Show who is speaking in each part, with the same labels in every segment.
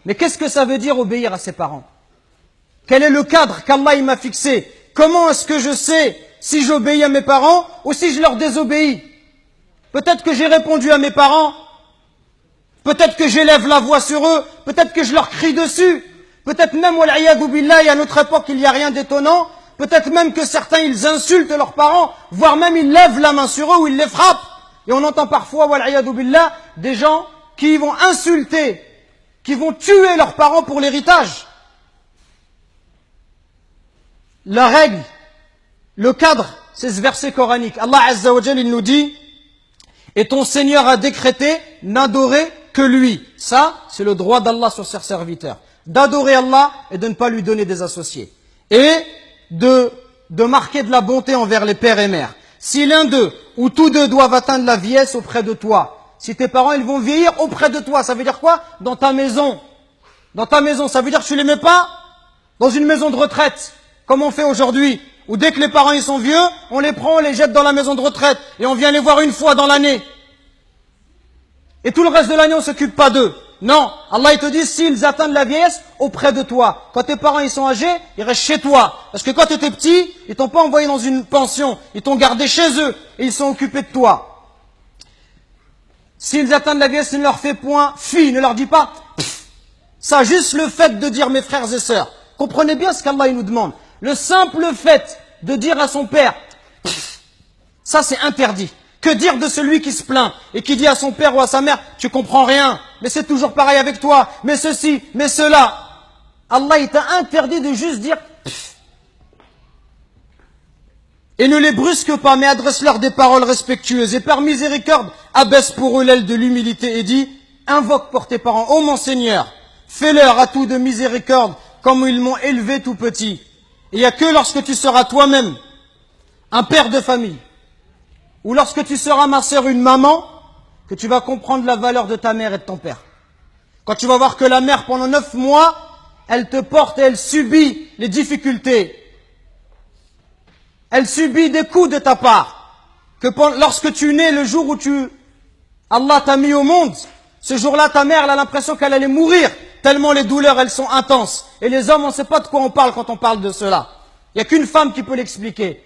Speaker 1: Mais qu'est-ce que ça veut dire obéir à ses parents? Quel est le cadre qu'Allah m'a fixé? Comment est-ce que je sais si j'obéis à mes parents ou si je leur désobéis? Peut-être que j'ai répondu à mes parents, peut-être que j'élève la voix sur eux, peut-être que je leur crie dessus, peut-être même, wal'iyadou billahi, à notre époque, il n'y a rien d'étonnant, peut-être même que certains, ils insultent leurs parents, voire même ils lèvent la main sur eux ou ils les frappent. Et on entend parfois, wal'iyadou billah, des gens qui vont insulter, qui vont tuer leurs parents pour l'héritage. La règle, le cadre, c'est ce verset coranique. Allah Azza wa Jal, il nous dit, et ton Seigneur a décrété n'adorer que lui. Ça, c'est le droit d'Allah sur ses serviteurs. D'adorer Allah et de ne pas lui donner des associés. Et de marquer de la bonté envers les pères et mères. Si l'un d'eux ou tous deux doivent atteindre la vieillesse auprès de toi, si tes parents ils vont vieillir auprès de toi, ça veut dire quoi? Dans ta maison. Dans ta maison, ça veut dire que tu les mets pas dans une maison de retraite, comme on fait aujourd'hui, où dès que les parents ils sont vieux, on les prend, on les jette dans la maison de retraite, et on vient les voir une fois dans l'année. Et tout le reste de l'année, on s'occupe pas d'eux. Non, Allah il te dit, s'ils atteignent la vieillesse, auprès de toi. Quand tes parents ils sont âgés, ils restent chez toi. Parce que quand tu étais petit, ils t'ont pas envoyé dans une pension, ils t'ont gardé chez eux, et ils sont occupés de toi. S'ils atteignent la vieillesse, ne leur fais point fi, ne leur dis pas pff. Ça, juste le fait de dire mes frères et sœurs. Comprenez bien ce qu'Allah il nous demande. Le simple fait de dire à son père, pff, ça c'est interdit. Que dire de celui qui se plaint et qui dit à son père ou à sa mère, tu comprends rien, mais c'est toujours pareil avec toi, mais ceci, mais cela. Allah il t'a interdit de juste dire pff. Et ne les brusque pas, mais adresse-leur des paroles respectueuses. Et par miséricorde, abaisse pour eux l'aile de l'humilité et dit, invoque pour tes parents, ô mon Seigneur, fais-leur à tout de miséricorde, comme ils m'ont élevé tout petit. Et il n'y a que lorsque tu seras toi-même un père de famille, ou lorsque tu seras, ma sœur, une maman, que tu vas comprendre la valeur de ta mère et de ton père. Quand tu vas voir que la mère, pendant 9 mois, elle te porte et elle subit les difficultés. Elle subit des coups de ta part. Que lorsque tu nais, le jour où Allah t'a mis au monde, ce jour-là, ta mère, elle a l'impression qu'elle allait mourir, tellement les douleurs, elles sont intenses. Et les hommes, on ne sait pas de quoi on parle quand on parle de cela. Il n'y a qu'une femme qui peut l'expliquer.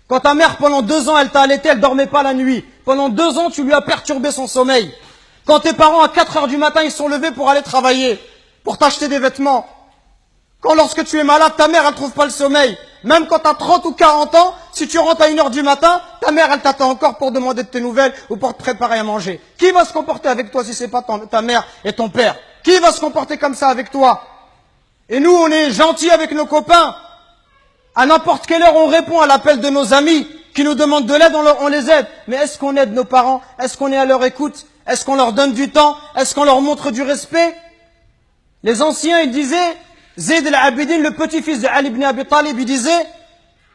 Speaker 1: Quand ta mère, pendant 2 ans, elle t'a allaité, elle dormait pas la nuit. Pendant 2 ans, tu lui as perturbé son sommeil. Quand tes parents, à 4 heures du matin, ils sont levés pour aller travailler, pour t'acheter des vêtements. Quand lorsque tu es malade, ta mère, elle trouve pas le sommeil. Même quand tu as 30 ou 40 ans, si tu rentres à 1 heure du matin, ta mère, elle t'attend encore pour demander de tes nouvelles ou pour te préparer à manger. Qui va se comporter avec toi si c'est pas ta mère et ton père? Qui va se comporter comme ça avec toi? Et nous, on est gentils avec nos copains. À n'importe quelle heure, on répond à l'appel de nos amis qui nous demandent de l'aide, on les aide. Mais est-ce qu'on aide nos parents? Est-ce qu'on est à leur écoute? Est-ce qu'on leur donne du temps? Est-ce qu'on leur montre du respect? Les anciens, ils disaient, Zayd al-Abidin, le petit-fils de Ali ibn Abi Talib,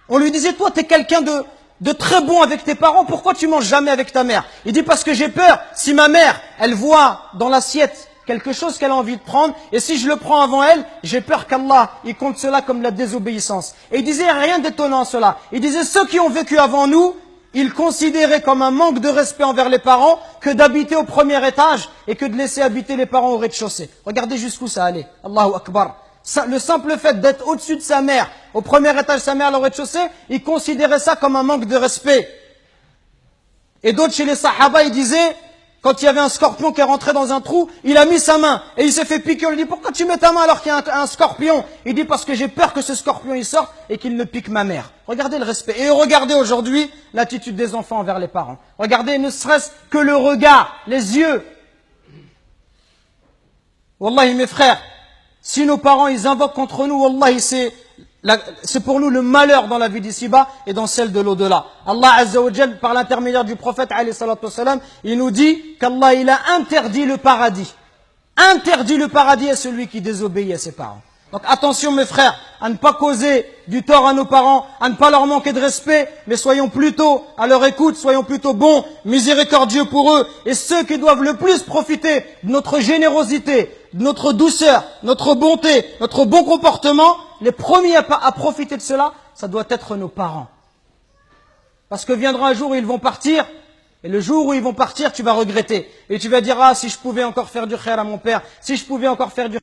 Speaker 1: on lui disait, toi, t'es quelqu'un de très bon avec tes parents, pourquoi tu manges jamais avec ta mère? Il dit, parce que j'ai peur, si ma mère, elle voit dans l'assiette quelque chose qu'elle a envie de prendre, et si je le prends avant elle, j'ai peur qu'Allah, il compte cela comme la désobéissance. Et il disait rien d'étonnant à cela. Il disait, ceux qui ont vécu avant nous, ils considéraient comme un manque de respect envers les parents que d'habiter au premier étage et que de laisser habiter les parents au rez-de-chaussée. Regardez jusqu'où ça allait. Allahu Akbar. Le simple fait d'être au-dessus de sa mère, au premier étage, sa mère au rez-de-chaussée, ils considéraient ça comme un manque de respect. Et d'autres chez les Sahaba, ils disaient, quand il y avait un scorpion qui est rentré dans un trou, il a mis sa main et il s'est fait piquer. On lui dit, pourquoi tu mets ta main alors qu'il y a un scorpion? Il dit, parce que j'ai peur que ce scorpion il sorte et qu'il ne pique ma mère. Regardez le respect. Et regardez aujourd'hui l'attitude des enfants envers les parents. Regardez ne serait-ce que le regard, les yeux. Wallahi mes frères, si nos parents ils invoquent contre nous, wallahi c'est pour nous le malheur dans la vie d'ici-bas et dans celle de l'au-delà. Allah Azza wa Jal, par l'intermédiaire du prophète alayhi salatu wassalam, il nous dit qu'Allah il a interdit le paradis. Interdit le paradis à celui qui désobéit à ses parents. Donc attention mes frères, à ne pas causer du tort à nos parents, à ne pas leur manquer de respect, mais soyons plutôt à leur écoute, soyons plutôt bons, miséricordieux pour eux. Et ceux qui doivent le plus profiter de notre générosité, de notre douceur, notre bonté, notre bon comportement, les premiers à profiter de cela, ça doit être nos parents. Parce que viendra un jour où ils vont partir, et le jour où ils vont partir, tu vas regretter. Et tu vas dire, ah, si je pouvais encore faire du khair à mon père, si je pouvais encore faire du